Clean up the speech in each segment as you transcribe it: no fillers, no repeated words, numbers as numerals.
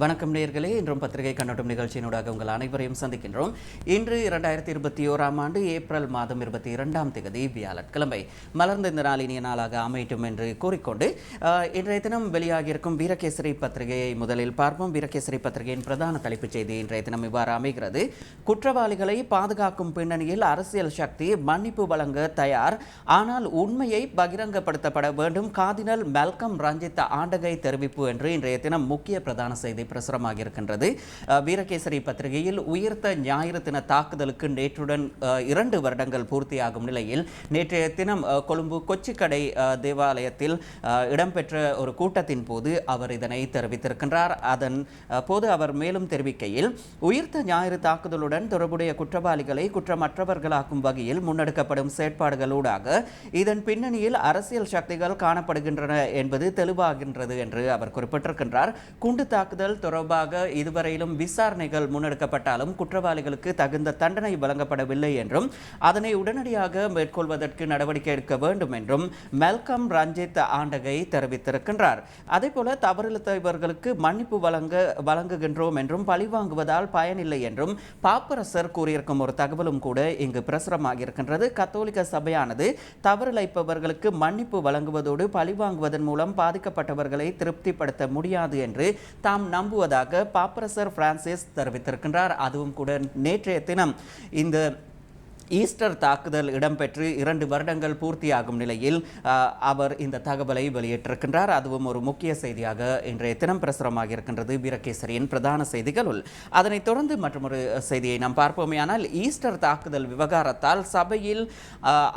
வணக்கம் நேயர்களே, இன்றும் பத்திரிகை கண்ணோட்டம் நிகழ்ச்சியினூடாக உங்கள் அனைவரையும் சந்திக்கின்றோம். இன்று 2021ஆம் ஆண்டு ஏப்ரல் மாதம் 22ஆம் தேதி வியாழக்கிழமை. மலர்ந்த இந்த நாள் இனிய நாளாக அமையட்டும் என்று கூறிக்கொண்டு இன்றைய தினம் வெளியாகியிருக்கும் வீரகேசரி பத்திரிகையை முதலில் பார்ப்போம். வீரகேசரி பத்திரிகையின் பிரதான தலைப்புச் செய்தி இன்றைய தினம் இவ்வாறு அமைகிறது. குற்றவாளிகளை பாதுகாக்கும் பின்னணியில் அரசியல் சக்தி மன்னிப்பு வழங்க தயார், ஆனால் உண்மையை பகிரங்கப்படுத்தப்பட வேண்டும். கார்டினல் மெல்கம் ரஞ்சித் ஆண்டகை தெரிவிப்பு என்று இன்றைய தினம் முக்கிய பிரதான செய்தி பிரசுரமாக இருக்கின்றது. வீரகேசரி பத்திரிகையில் உயிர்த்த ஞாயிறு தின தாக்குதலுக்கு நேற்றுடன் 2 வருடங்கள் பூர்த்தியாகும் நிலையில் நேற்றைய தினம் கொழும்பு கொச்சிக்கடை தேவாலயத்தில் இடம்பெற்ற ஒரு கூட்டத்தின் போது அவர் இதனை தெரிவித்திருக்கின்றார். அதன் போது அவர் மேலும் தெரிவிக்கையில், உயிர்த்த ஞாயிறு தாக்குதலுடன் தொடர்புடைய குற்றவாளிகளை குற்றமற்றவர்களாக்கும் வகையில் முன்னெடுக்கப்படும் செயற்பாடுகளூடாக இதன் பின்னணியில் அரசியல் சக்திகள் காணப்படுகின்றன என்பது தெளிவாகின்றது என்று அவர் குறிப்பிட்டிருக்கின்றார். குண்டு தாக்குதல் தொடர்பாக இதுவரையிலும் விசாரணைகள் முன்னெடுக்கப்பட்டாலும் குற்றவாளிகளுக்கு தகுந்த தண்டனை வழங்கப்படவில்லை என்றும் அதனை உடனடியாக மேற்கொள்வதற்கு நடவடிக்கை எடுக்க வேண்டும் என்றும் மெல்கம் ரஞ்சித் ஆண்டகை தெரிவித்திருக்கின்றார். அதேபோல தவறிழைத்தவர்களுக்கு மன்னிப்பு வழங்குகின்றோம் என்றும் பழிவாங்குவதால் பயனில்லை என்றும் பாப்பரசர் கூறியிருக்கும் ஒரு தகவலும் கூட இங்கு பிரசுரமாக இருக்கின்றது. கத்தோலிக்க சபையானது தவறிழைப்பவர்களுக்கு மன்னிப்பு வழங்குவதோடு பழிவாங்குவதன் மூலம் பாதிக்கப்பட்டவர்களை திருப்திப்படுத்த முடியாது என்று தாம் நம்புவதாக பாப்பரசர் பிரான்சிஸ் தெரிவித்திருக்கின்றார். அதுவும் கூட நேற்றைய தினம் இந்த ஈஸ்டர் தாக்குதல் இடம்பெற்று 2 வருடங்கள் பூர்த்தியாகும் நிலையில் அவர் இந்த தகவலை வெளியிட்டிருக்கின்றார். அதுவும் ஒரு முக்கிய செய்தியாக இன்றைய தினம் பிரசுரமாக இருக்கின்றது வீரகேசரியின் பிரதான செய்திகளுள். அதனைத் தொடர்ந்து மற்றொரு செய்தியை நாம் பார்ப்போமேயானால், ஈஸ்டர் தாக்குதல் விவகாரத்தால் சபையில்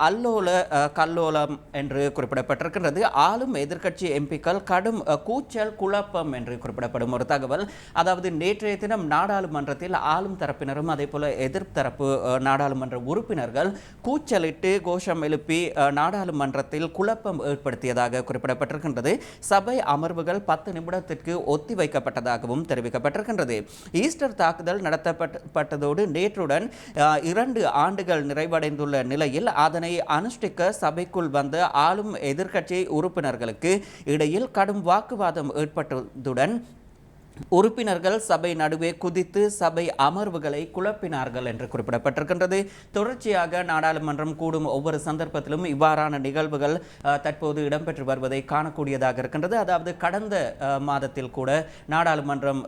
அல்லோல கல்லோலம் என்று குறிப்பிடப்பட்டிருக்கின்றது. ஆளும் எதிர்க்கட்சி எம்பிக்கள் கடும் கூச்சல் குழப்பம் என்று குறிப்பிடப்படும் ஒரு தகவல். அதாவது நேற்றைய தினம் நாடாளுமன்றத்தில் ஆளும் தரப்பினரும் அதே போல எதிர்த்தரப்பு நாடாளுமன்ற உறுப்பினர்கள் கூச்சலிட்டு கோஷம் எழுப்பி நாடாளுமன்றத்தில் குழப்பம் ஏற்படுத்தியதாக குறிப்பிடப்பட்டிருக்கின்றது. சபை அமர்வுகள் 10 நிமிடத்திற்கு ஒத்திவைக்கப்பட்டதாகவும் தெரிவிக்கப்பட்டிருக்கின்றது. ஈஸ்டர் தாக்குதல் நடத்தப்பட்டதோடு நேற்றுடன் 2 ஆண்டுகள் நிறைவடைந்துள்ள நிலையில் அதனை அனுஷ்டிக்க சபைக்குள் வந்த ஆளும் எதிர்க்கட்சி உறுப்பினர்களுக்கு இடையில் கடும் வாக்குவாதம் ஏற்பட்டதுடன் உறுப்பினர்கள் சபை நடுவே குதித்து சபை அமர்வுகளை குழப்பினார்கள் என்று குறிப்பிடப்பட்டிருக்கின்றது. தொடர்ச்சியாக நாடாளுமன்றம் கூடும் ஒவ்வொரு சந்தர்ப்பத்திலும் இவ்வாறான நிகழ்வுகள் தற்போது இடம்பெற்று வருவதை காணக்கூடியதாக இருக்கின்றது. அதாவது கடந்த மாதத்தில் கூட நாடாளுமன்றம்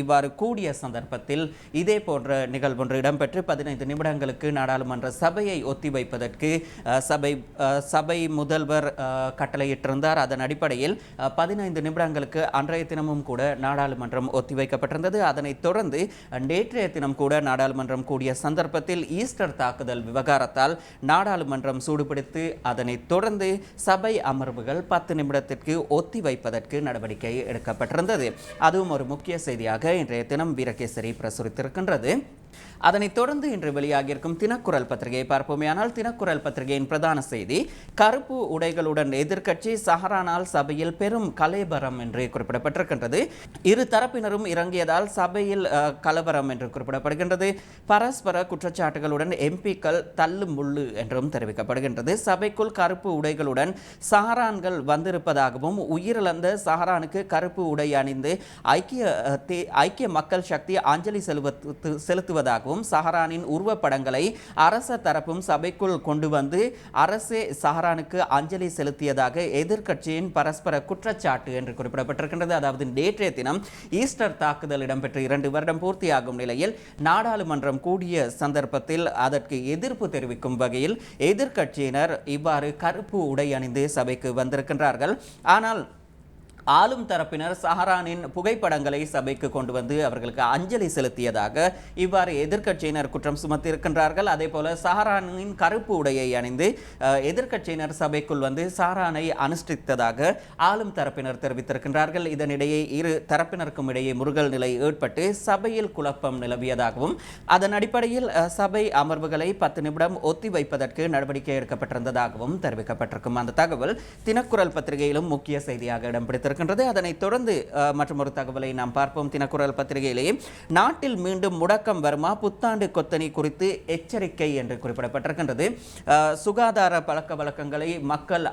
இவ்வாறு கூடிய சந்தர்ப்பத்தில் இதே போன்ற நிகழ்வொன்று இடம்பெற்று 15 நிமிடங்களுக்கு நாடாளுமன்ற சபையை ஒத்திவைப்பதற்கு சபை முதல்வர் கட்டளையிட்டிருந்தார். அதன் அடிப்படையில் 15 நிமிடங்களுக்கு அன்றைய தினமும் கூட நாடாளுமன்றம் ஒத்திவைக்கப்பட்டிருந்தது. அதனைத் தொடர்ந்து நேற்றைய தினம் கூட நாடாளுமன்றம் கூடிய சந்தர்ப்பத்தில் ஈஸ்டர் தாக்குதல் விவகாரத்தால் நாடாளுமன்றம் சூடுபிடித்து அதனைத் தொடர்ந்து சபை அமர்வுகள் 10 நிமிடத்திற்கு ஒத்திவைப்பதற்கு நடவடிக்கை எடுக்கப்பட்டிருந்தது. அதுவும் ஒரு முக்கிய செய்தியாக இன்றைய தினம் வீரகேசரி பிரசுரித்திருக்கின்றது. அதனைத் தொடர்ந்து இன்று வெளியாகியிருக்கும் தினக்குரல் பத்திரிகையை பார்ப்போமேயானால், தினக்குரல் பத்திரிகையின் பிரதான செய்தி, கருப்பு உடைகளுடன் எதிர்க்கட்சி சஹரானால் சபையில் பெரும் கலேபரம் என்று குறிப்பிடப்பட்டிருக்கின்றது. இரு தரப்பினரும் இறங்கியதால் சபையில் கலவரம் என்று குறிப்பிடப்படுகின்றது. பரஸ்பர குற்றச்சாட்டுகளுடன் எம்பிக்கள் தள்ளு முள்ளு என்றும் தெரிவிக்கப்படுகின்றது. சபைக்குள் கருப்பு உடைகளுடன் சஹரான்கள் வந்திருப்பதாகவும் உயிரிழந்த சஹரானுக்கு கருப்பு உடை அணிந்து ஐக்கிய மக்கள் சக்தி அஞ்சலி செலுத்துவதாகவும் சஹரானின் உருவப்படங்களை அரச தரப்பும் சபைக்குள் கொண்டு வந்து அரசே சஹரானுக்கு அஞ்சலி செலுத்தியதாக எதிர்க்கட்சியின் பரஸ்பர குற்றச்சாட்டு என்று குறிப்பிடப்பட்டிருக்கின்றது. அதாவது நேற்றைய தினம் ஈஸ்டர் தாக்குதல் இடம்பெற்று 2 வருடம் பூர்த்தியாகும் நிலையில் நாடாளுமன்றம் கூடிய சந்தர்ப்பத்தில் அதற்கு எதிர்ப்பு தெரிவிக்கும் வகையில் எதிர்க்கட்சியினர் இவ்வாறு கருப்பு உடை அணிந்து சபைக்கு வந்திருக்கின்றார்கள். ஆனால் ஆளும் தரப்பினர் சஹரானின் புகைப்படங்களை சபைக்கு கொண்டு வந்து அவர்களுக்கு அஞ்சலி செலுத்தியதாக இவ்வாறு எதிர்க்கட்சியினர் குற்றம் சுமத்தியிருக்கின்றார்கள். அதே போல சஹரானின் கருப்பு உடையை அணிந்து எதிர்க்கட்சியினர் சபைக்குள் வந்து சஹரானை அனுஷ்டித்ததாக ஆளும் தரப்பினர் தெரிவித்திருக்கின்றார்கள். இதனிடையே இரு தரப்பினருக்கும் இடையே முருகல் நிலை ஏற்பட்டு சபையில் குழப்பம் நிலவியதாகவும் அதன் அடிப்படையில் சபை அமர்வுகளை 10 நிமிடம் ஒத்திவைப்பதற்கு நடவடிக்கை எடுக்கப்பட்டிருந்ததாகவும் தெரிவிக்கப்பட்டிருக்கும் அந்த தகவல் தினக்குரல் பத்திரிகையிலும் முக்கிய செய்தியாக இடம்பிடித்திருக்கிறது. அதனைத் தொடர்ந்து மற்றொரு தகவலை நாம் பார்ப்போம். தினக்குரல் பத்திரிகையிலேயே, நாட்டில் மீண்டும் முடக்கம் வருமா, புத்தாண்டு கொத்தனி குறித்து எச்சரிக்கை என்று குறிப்பிடப்பட்டிருக்கின்றது. சுகாதார பழக்க வழக்கங்களை மக்கள்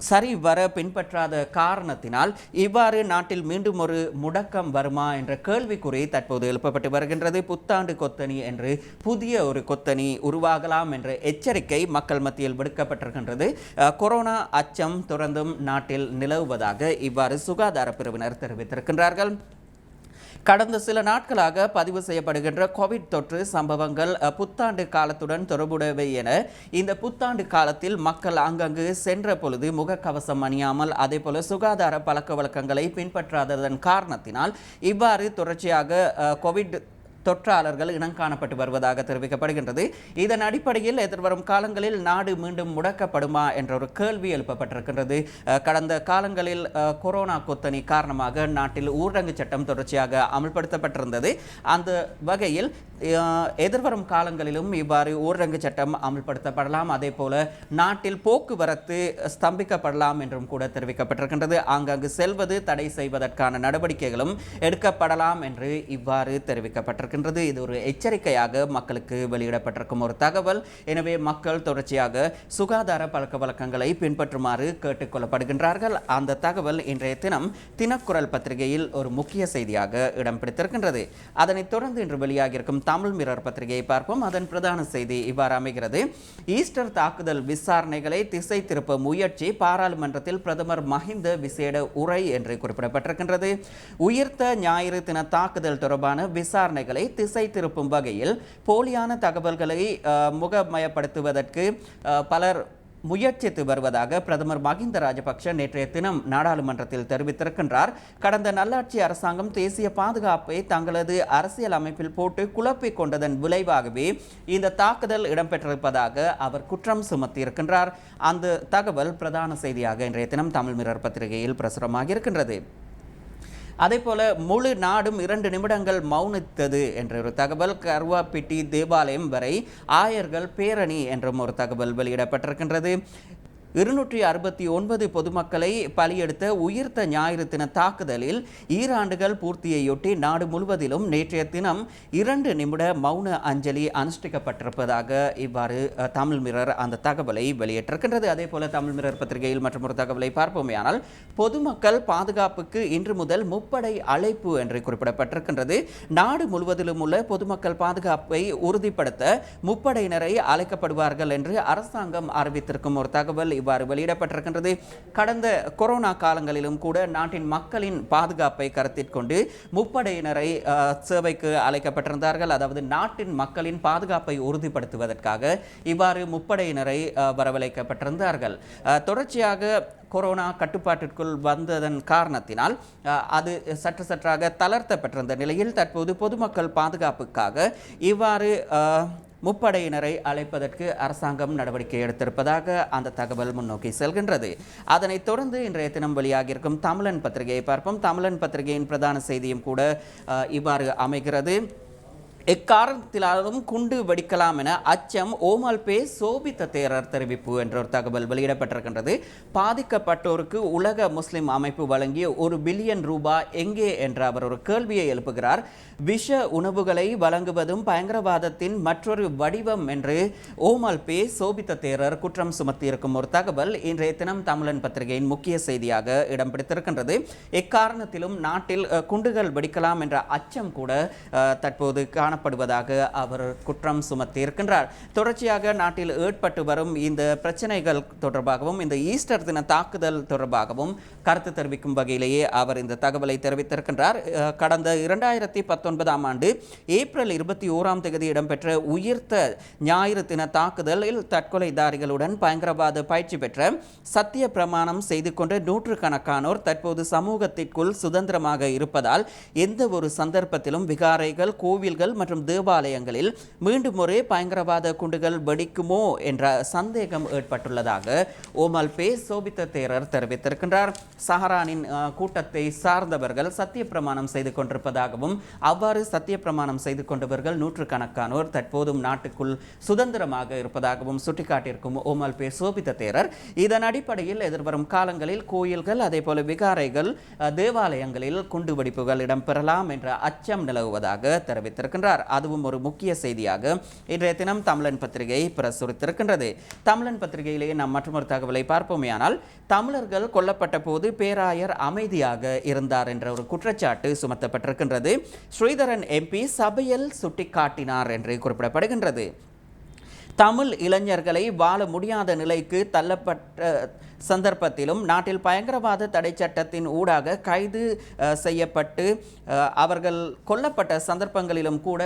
சரிவர பின்பற்றாத காரணத்தினால் இவ்வாறு நாட்டில் மீண்டும் ஒரு முடக்கம் வருமா என்ற கேள்விக்குறி தற்போது எழுப்பப்பட்டு வருகின்றது. புத்தாண்டு கொத்தணி என்று புதிய ஒரு கொத்தணி உருவாகலாம் என்ற எச்சரிக்கை மக்கள் மத்தியில் விடுக்கப்பட்டிருக்கின்றது. கொரோனா அச்சம் தொடர்ந்தும் நாட்டில் நிலவுவதாக இவ்வாறு சுகாதார பிரிவினர் தெரிவித்திருக்கின்றார்கள். கடந்த சில நாட்களாக பதிவு செய்யப்படுகின்ற கோவிட் தொற்று சம்பவங்கள் புத்தாண்டு காலத்துடன் தொடர்புடையவை என இந்த புத்தாண்டு காலத்தில் மக்கள் அங்கங்கு சென்ற பொழுது முகக்கவசம் அணியாமல் அதேபோல சுகாதார பழக்க வழக்கங்களை பின்பற்றாததன் காரணத்தினால் இவ்வாறு தொடர்ச்சியாக கோவிட் தொற்றாளர்கள் இனங்காணப்பட்டு வருவதாக தெரிவிக்கப்படுகின்றது. இதன் அடிப்படையில் எதிர்வரும் காலங்களில் நாடு மீண்டும் முடக்கப்படுமா என்ற ஒரு கேள்வி எழுப்பப்பட்டிருக்கின்றது. கடந்த காலங்களில் கொரோனா கொத்தணி காரணமாக நாட்டில் ஊரடங்கு சட்டம் தொடர்ச்சியாக அமல்படுத்தப்பட்டிருந்தது. அந்த வகையில் எதிர்வரும் காலங்களிலும் இவ்வாறு ஊரடங்கு சட்டம் அமல்படுத்தப்படலாம். அதே போல நாட்டில் போக்குவரத்து ஸ்தம்பிக்கப்படலாம் என்றும் கூட தெரிவிக்கப்பட்டிருக்கின்றது. ஆங்காங்கு செல்வது தடை செய்வதற்கான நடவடிக்கைகளும் எடுக்கப்படலாம் என்று இவ்வாறு தெரிவிக்கப்பட்டிருக்கின்றது. இது ஒரு எச்சரிக்கையாக மக்களுக்கு வெளியிடப்பட்டிருக்கும் ஒரு தகவல். எனவே மக்கள் தொடர்ச்சியாக சுகாதார பழக்க வழக்கங்களை பின்பற்றுமாறு கேட்டுக்கொள்ளப்படுகின்றார்கள். அந்த தகவல் இன்றைய தினம் தினக்குரல் பத்திரிகையில் ஒரு முக்கிய செய்தியாக இடம் பிடித்திருக்கின்றது. அதனைத் தொடர்ந்து இன்று வெளியாகியிருக்கும் தமிழ் மிரர் பத்திரிகையை பார்ப்போம். அதன் பிரதான செய்தி இவ்வாறு அமைகிறது. ஈஸ்டர் தாக்குதல் விசாரணைகளை திசை திருப்ப முயற்சி, பாராளுமன்றத்தில் பிரதமர் மஹிந்த விசேட உரை என்று குறிப்பிடப்பட்டிருக்கின்றது. உயிர்த்த ஞாயிறு தின தாக்குதல் தொடர்பான விசாரணைகளை திசை திருப்பும் வகையில் போலியான தகவல்களை முகமயப்படுத்துவதற்கு பலர் முயற்சித்து வருவதாக பிரதமர் மஹிந்த ராஜபக்ஷ நேற்றைய தினம் நாடாளுமன்றத்தில் தெரிவித்திருக்கின்றார். கடந்த நல்லாட்சி அரசாங்கம் தேசிய பாதுகாப்பை தங்களது அரசியல் அமைப்பில் போட்டு குழப்பிக் கொண்டதன் விளைவாகவே இந்த தாக்குதல் இடம்பெற்றிருப்பதாக அவர் குற்றம் சுமத்தியிருக்கின்றார். அந்த தகவல் பிரதான செய்தியாக இன்றைய தினம் தமிழ் மிரர் பத்திரிகையில் பிரசுரமாக இருக்கின்றது. அதேபோல முழு நாடும் 2 நிமிடங்கள் மௌனித்தது என்ற ஒரு தகவல். கர்வாப்பிட்டி தேவாலயம் வரை ஆயர்கள் பேரணி என்றும் ஒரு தகவல் வெளியிடப்பட்டிருக்கின்றது. 269 பொதுமக்களை பலியெடுத்த உயிர்த்த ஞாயிறு தின தாக்குதலில் ஈராண்டுகள் பூர்த்தியையொட்டி நாடு முழுவதிலும் நேற்றைய தினம் 2 நிமிட மௌன அஞ்சலி அனுஷ்டிக்கப்பட்டிருப்பதாக இவ்வாறு தமிழ் மிரர் அந்த தகவலை வெளியிட்டிருக்கின்றது. அதே போல தமிழ் மிரர் பத்திரிகையில் மற்றும் ஒரு தகவலை பார்ப்போமேயானால், பொதுமக்கள் பாதுகாப்புக்கு இன்று முதல் முப்படை அழைப்பு என்று குறிப்பிடப்பட்டிருக்கின்றது. நாடு முழுவதிலும் உள்ள பொதுமக்கள் பாதுகாப்பை உறுதிப்படுத்த முப்படையினரை அழைக்கப்படுவார்கள் என்று அரசாங்கம் அறிவித்திருக்கும் ஒரு தகவல் இவ்வாறு வெளியிடப்பட்டிருக்கின்றது. கடந்த கொரோனா காலங்களிலும் கூட நாட்டின் மக்களின் பாதுகாப்பை கருத்தில் கொண்டு முப்படையினரை சேவைக்கு அழைக்கப்பட்டிருந்தார்கள். அதாவது நாட்டின் மக்களின் பாதுகாப்பை உறுதிப்படுத்துவதற்காக இவ்வாறு முப்படையினரை வரவழைக்கப்பட்டிருந்தார்கள். தொடர்ச்சியாக கொரோனா கட்டுப்பாட்டிற்குள் வந்ததன் காரணத்தினால் அது சற்றாக தளர்த்தப்பட்டிருந்த நிலையில் தற்போது பொதுமக்கள் பாதுகாப்புக்காக இவ்வாறு முப்படையினரை அழைப்பதற்கு அரசாங்கம் நடவடிக்கை எடுத்திருப்பதாக அந்த தகவல் முன்னோக்கி செல்கின்றது. அதனைத் தொடர்ந்து இன்றைய தினம் வெளியாகியிருக்கும் தமிழன் பத்திரிகையை பார்ப்போம். தமிழன் பத்திரிகையின் பிரதான செய்தியும் கூட இவ்வாறு அமைகிறது. எக்காரணத்திலாலும் குண்டு வெடிக்கலாம் என அச்சம், ஓமல் பே சோபித்த தேரர் தெரிவிப்பு என்ற ஒரு தகவல் வெளியிடப்பட்டிருக்கின்றது. பாதிக்கப்பட்டோருக்கு உலக முஸ்லிம் அமைப்பு வழங்கிய $1 பில்லியன் எங்கே என்ற அவர் ஒரு கேள்வியை எழுப்புகிறார். விஷ உணவுகளை வழங்குவதும் பயங்கரவாதத்தின் மற்றொரு வடிவம் என்று ஓமல் பே சோபித்த தேரர் குற்றம் சுமத்தியிருக்கும் ஒரு தகவல் இன்றைய தினம் தமிழன் பத்திரிகையின் முக்கிய செய்தியாக இடம் பிடித்திருக்கின்றது. எக்காரணத்திலும் நாட்டில் குண்டுகள் வெடிக்கலாம் என்ற அச்சம் கூட தற்போது காணப்படுவதாக அவர் குற்றம் சுமத்தியிருக்கின்றார். தொடர்ச்சியாக நாட்டில் ஏற்பட்டு வரும் இந்த பிரச்சனைகள் தொடர்பாகவும் இந்த ஈஸ்டர் தின தாக்குதல் தொடர்பாகவும் கருத்து தெரிவிக்கும் வகையிலேயே அவர் இந்த தகவலை தெரிவித்திருக்கின்றார். கடந்த 2019ஆம் ஆண்டு ஏப்ரல் 21ஆம் தேதி இடம்பெற்ற உயிர்த்த ஞாயிறு தின தாக்குதலில் தற்கொலைதாரிகளுடன் பயங்கரவாத பயிற்சி பெற்ற சத்திய பிரமாணம் செய்து கொண்ட நூற்றுக்கணக்கானோர் தற்போது சமூகத்திற்குள் சுதந்திரமாக இருப்பதால் எந்த ஒரு சந்தர்ப்பத்திலும் விகாரைகள், கோவில்கள் மற்றும் தேவாலயங்களில் மீண்டும் ஒரே பயங்கரவாத குண்டுகள் வெடிக்குமோ என்ற சந்தேகம் ஏற்பட்டுள்ளதாக ஓமல் பே சோபித்த தேரர் தெரிவித்திருக்கின்றார். சஹரானின் கூட்டத்தை சார்ந்தவர்கள் சத்திய பிரமாணம் செய்து கொண்டிருப்பதாகவும் அவ்வாறு சத்திய பிரமாணம் செய்து கொண்டவர்கள் நூற்றுக்கணக்கானோர் தற்போதும் நாட்டுக்குள் சுதந்திரமாக இருப்பதாகவும் சுட்டிக்காட்டியிருக்கும் ஓமல் பே சோபித்த தேரர் இதன் அடிப்படையில் எதிர்வரும் காலங்களில் கோயில்கள் அதேபோல விகாரைகள், தேவாலயங்களில் குண்டு வெடிப்புகள் இடம்பெறலாம் என்ற அச்சம் நிலவுவதாக தெரிவித்திருக்கின்றார். தெரிவித்திருக்கின்றார். அதுவும் ஒரு முக்கிய செய்தியாக இன்றைய தினம் தமிழன் பத்திரிகை பிரசுரித்திருக்கின்றது. தமிழன் பத்திரிகையிலேயே நாம் மற்றொரு தகவலை பார்ப்போமேயானால், தமிழர்கள் கொல்லப்பட்ட போது பேராயர் அமைதியாக இருந்தார் என்ற ஒரு குற்றச்சாட்டு சுமத்தப்பட்டிருக்கின்றது. ஸ்ரீதரன் எம்பி சபையில் சுட்டிக்காட்டினார் என்று குறிப்பிடப்படுகின்றது. தமிழ் இளைஞர்களை வாழ முடியாத நிலைக்கு தள்ளப்பட்ட சந்தர்ப்பத்திலும் நாட்டில் பயங்கரவாத தடை சட்டத்தின் ஊடாக கைது செய்யப்பட்டு அவர்கள் கொல்லப்பட்ட சந்தர்ப்பங்களிலும் கூட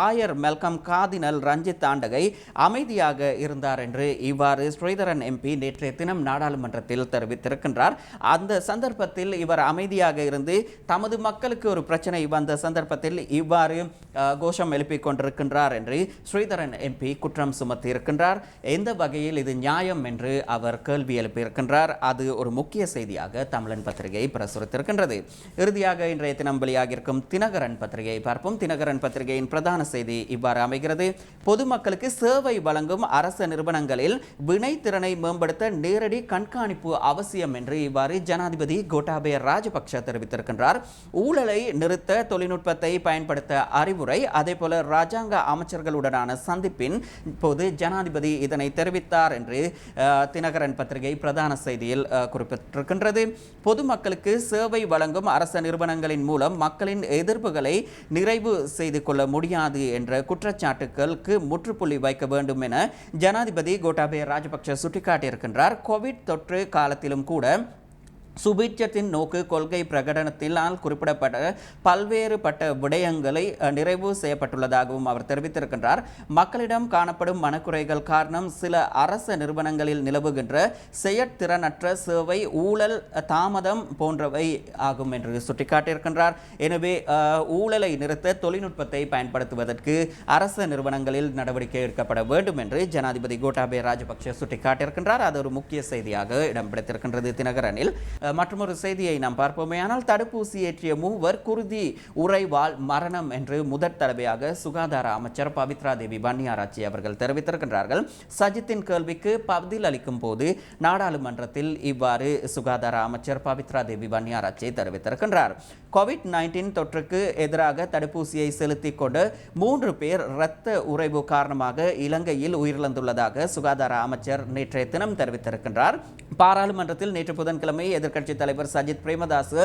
ஆயர் மெல்கம் கார்தினல் ரஞ்சித் தாண்டகை அமைதியாக இருந்தார் என்று இவ்வாறு ஸ்ரீதரன் எம்பி நேற்றைய தினம் நாடாளுமன்றத்தில் தெரிவித்திருக்கின்றார். அந்த சந்தர்ப்பத்தில் இவர் அமைதியாக இருந்து தமது மக்களுக்கு ஒரு பிரச்சனை வந்த சந்தர்ப்பத்தில் இவ்வாறு கோஷம் எழுப்பிக் கொண்டிருக்கின்றார் என்று ஸ்ரீதரன் எம்பி குற்றம் சுமத்தி இருக்கின்றார். எந்த வகையில் இது நியாயம் என்று அவர் கேள்வி எழுப்பியிருக்கின்றார். அது ஒரு முக்கிய செய்தியாக தமிழன் பத்திரிகை பிரசுரித்திருக்கின்றது. இறுதியாக இன்றைய தினம் வெளியாகியிருக்கும் தினகரன் பத்திரிகையை பார்ப்போம். தினகரன் பத்திரிகையின் பிரதான செய்தி இவ்வாறு அமைகிறது. பொதுமக்களுக்கு சேவை வழங்கும் அரச நிறுவனங்களில் வினைத்திறனை மேம்படுத்த நேரடி கண்காணிப்பு அவசியம் என்று இவ்வாறு ஜனாதிபதி கோட்டாபய ராஜபக்ஷ தெரிவித்திருக்கின்றார். ஊழலை நிறுத்த தொழில்நுட்பத்தை பயன்படுத்த அறிவுரை. அதேபோல ராஜாங்க அமைச்சர்களுடனான சந்திப்பின் போது ஜனாதிபதி இதனை தெரிவித்தார் என்று தினகரன் பத்திரிகை பிரதான செய்தியில் குறிப்பிட்டிருக்கின்றது. பொதுமக்களுக்கு சேவை வழங்கும் அரச நிறுவனங்களின் மூலம் மக்களின் எதிர்ப்புகளை நிறைவு செய்து கொள்ள முடியாது என்ற குற்றச்சாட்டுகளுக்கு முற்றுப்புள்ளி வைக்க வேண்டும் என ஜனாதிபதி கோட்டாபய ராஜபக்ஷ சுட்டிக்காட்டியிருக்கின்றார். கோவிட் தொற்று காலத்திலும் கூட சுபீட்சத்தின் நோக்கு கொள்கை பிரகடனத்தினால் குறிப்பிடப்பட்ட பல்வேறுபட்ட விடயங்களை நிறைவு செய்யப்பட்டுள்ளதாகவும் அவர் தெரிவித்திருக்கின்றார். மக்களிடம் காணப்படும் மனக்குறைகள் காரணம் சில அரச நிறுவனங்களில் நிலவுகின்ற செயற்திறனற்ற சேவை, ஊழல், தாமதம் போன்றவை ஆகும் என்று சுட்டிக்காட்டியிருக்கின்றார். எனவே ஊழலை நிறுத்த தொழில்நுட்பத்தை பயன்படுத்துவதற்கு அரச நிறுவனங்களில் நடவடிக்கை எடுக்கப்பட வேண்டும் என்று ஜனாதிபதி கோட்டாபய ராஜபக்ஷ சுட்டிக்காட்டியிருக்கின்றார். அது ஒரு முக்கிய செய்தியாக இடம் பிடித்திருக்கின்றது தினகரனில். மற்றொரு செய்தியை நாம் பார்ப்போமே. ஆனால் தடுப்பூசி ஏற்றிய மூவர் குருதி உறைவால் மரணம் என்று முதற் தடவையாக சுகாதார அமைச்சர் பவித்ரா தேவி வன்னியாராச்சி அவர்கள் தெரிவித்திருக்கின்றார்கள். சஜித்தின் கேள்விக்கு பதில் அளிக்கும் போது நாடாளுமன்றத்தில் இவ்வாறு சுகாதார அமைச்சர் பவித்ரா தேவி வன்னியாராச்சி தெரிவித்திருக்கின்றார். கோவிட்-19 தொற்றுக்கு எதிராக தடுப்பூசியை செலுத்திக் கொண்டு 3 பேர் இரத்த உறைவு காரணமாக இலங்கையில் உயிரிழந்துள்ளதாக சுகாதார அமைச்சர் நேற்றைய தினம் தெரிவித்திருக்கின்றார். பாராளுமன்றத்தில் நேற்று புதன்கிழமை எதிர்க்கட்சித் தலைவர் சஜித் பிரேமதாஸ்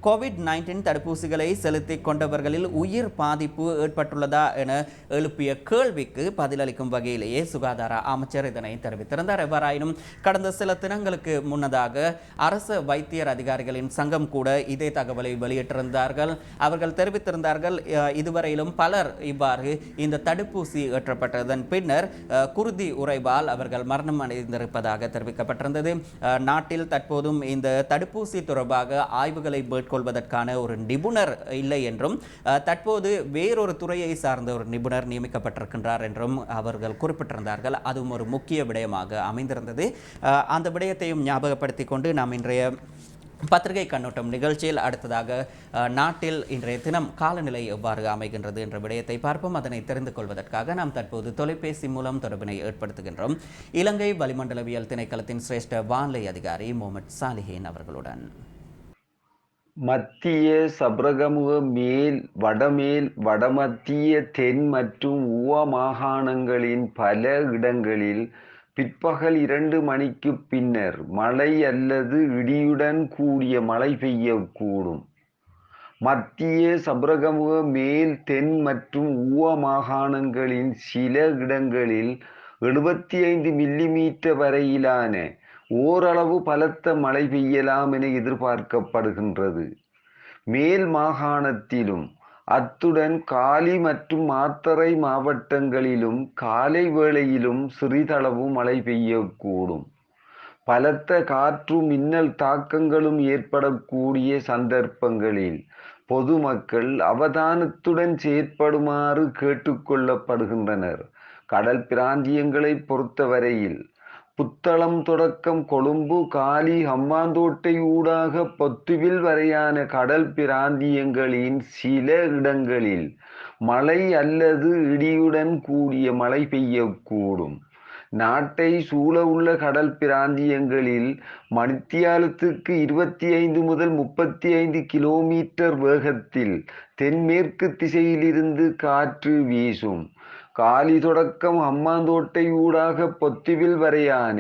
கோவிட்-19 தடுப்பூசிகளை செலுத்திக் கொண்டவர்களில் உயிர் பாதிப்பு ஏற்பட்டுள்ளதா என எழுப்பிய கேள்விக்கு பதிலளிக்கும் வகையிலேயே சுகாதார அமைச்சர் இதனை தெரிவித்திருந்தார். எவ்வாறாயினும் கடந்த சில தினங்களுக்கு முன்னதாக அரசு வைத்தியர் அதிகாரிகளின் சங்கம் கூட இதே தகவலை வெளியிட்டிருந்தார்கள். அவர்கள் தெரிவித்திருந்தார்கள், இதுவரையிலும் பலர் இவ்வாறு இந்த தடுப்பூசி ஏற்றப்பட்டதன் பின்னர் குருதி உறைவால் அவர்கள் மரணம் அடைந்திருப்பதாக தெரிவிக்கப்பட்டிருந்தது. நாட்டில் தற்போதும் இந்த தடுப்பூசி தொடர்பாக ஆய்வுகளை மேற்கொள்வதற்கான ஒரு நிபுணர் இல்லை என்றும் தற்போது வேறொரு துறையை சார்ந்த ஒரு நிபுணர் நியமிக்கப்பட்டிருக்கின்றார் என்றும் அவர்கள் குறிப்பிட்டிருந்தார்கள். அதுவும் ஒரு முக்கிய விடயமாக அமைந்திருந்தது. அந்த விடயத்தையும் ஞாபகப்படுத்திக் கொண்டு நாம் இன்றைய பத்திரிகை கண்ணோட்டம் நிகழ்ச்சியில் அடுத்ததாக நாட்டில் இன்றைய தினம் காலநிலை எவ்வாறு அமைகின்றது என்ற விடயத்தை பார்ப்போம். அதனை தெரிந்து கொள்வதற்காக நாம் தற்போது தொலைபேசி மூலம் தொடர்பினை ஏற்படுத்துகின்றோம் இலங்கை வளிமண்டலவியல் திணைக்களத்தின் சிரேஷ்ட வானிலை அதிகாரி முகமது சாலிஹின் அவர்களுடன். மத்திய சப்ரகமுக மேல், வடமேல், வடமத்திய, தென் மற்றும் உவ மாகாணங்களின் பல இடங்களில் பிற்பகல் 2 மணிக்கு பின்னர் மழை அல்லது இடியுடன் கூடிய மழை பெய்யக்கூடும். மத்திய சப்ரகமுக மேல், தென் மற்றும் உவ மாகாணங்களின் சில இடங்களில் 75 மில்லிமீட்டர் வரையிலான ஓரளவு பலத்த மழை பெய்யலாம் என எதிர்பார்க்கப்படுகின்றது. மேல் மாகாணத்திலும் அத்துடன் காலி மற்றும் மாத்தறை மாவட்டங்களிலும் காலை வேளையிலும் சிறிதளவு மழை பெய்யக்கூடும். பலத்த காற்று மின்னல் தாக்கங்களும் ஏற்படக்கூடிய சந்தர்ப்பங்களில் பொதுமக்கள் அவதானத்துடன் செயற்படுமாறு கேட்டுக்கொள்ளப்படுகின்றனர். கடல் பிராந்தியங்களை பொறுத்தவரையில் புத்தளம் தொடக்கம் கொழும்பு, காலி, ஹம்பாந்தோட்டை ஊடாக பொத்துவில் வரையான கடல் பிராந்தியங்களின் சில இடங்களில் மழை அல்லது இடியுடன் கூடிய மழை பெய்யக்கூடும். நாட்டை சூழ உள்ள கடல் பிராந்தியங்களில் மணித்தியாலத்துக்கு 25 முதல் 35 கிலோமீட்டர் வேகத்தில் தென்மேற்கு திசையிலிருந்து காற்று வீசும். காலி தொடக்கம் ஹம்பாந்தோட்டை ஊடாக பொத்துவில் வரையான,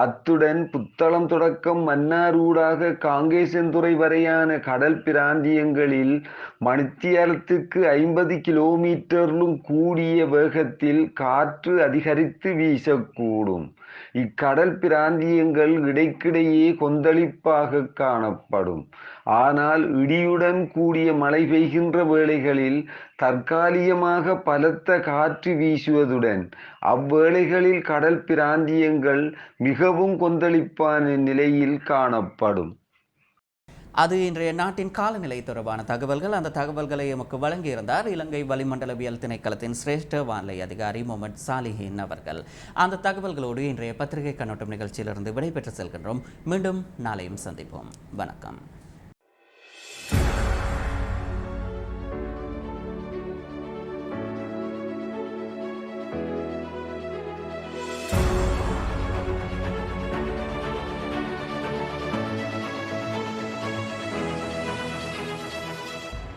அத்துடன் புத்தளம் தொடக்கம் மன்னார் ஊடாக காங்கேசன்துறை வரையான கடல் பிராந்தியங்களில் மணித்தியாலத்துக்கு 50 கிலோமீட்டரிலும் கூடிய வேகத்தில் காற்று அதிகரித்து வீசக்கூடும். இக்கடல் பிராந்தியங்கள் இடைக்கிடையே கொந்தளிப்பாக காணப்படும். ஆனால் இடியுடன் கூடிய மழை பெய்கின்ற வேளைகளில் தற்காலிகமாக பலத்த காற்று வீசுவதுடன் அவ்வேளைகளில் கடல் பிராந்தியங்கள் மிகவும் கொந்தளிப்பான நிலையில் காணப்படும். அது இன்றைய நாட்டின் காலநிலை தொடர்பான தகவல்கள். அந்த தகவல்களை எமக்கு வழங்கியிருந்தார் இலங்கை வளிமண்டலவியல் திணைக்களத்தின் சிரேஷ்ட வானிலை அதிகாரி முகமது சாலிஹின் அவர்கள். அந்த தகவல்களோடு இன்றைய பத்திரிகை கண்ணோட்டம் நிகழ்ச்சியிலிருந்து விடைபெற்று செல்கின்றோம். மீண்டும் நாளையும் சந்திப்போம். வணக்கம்.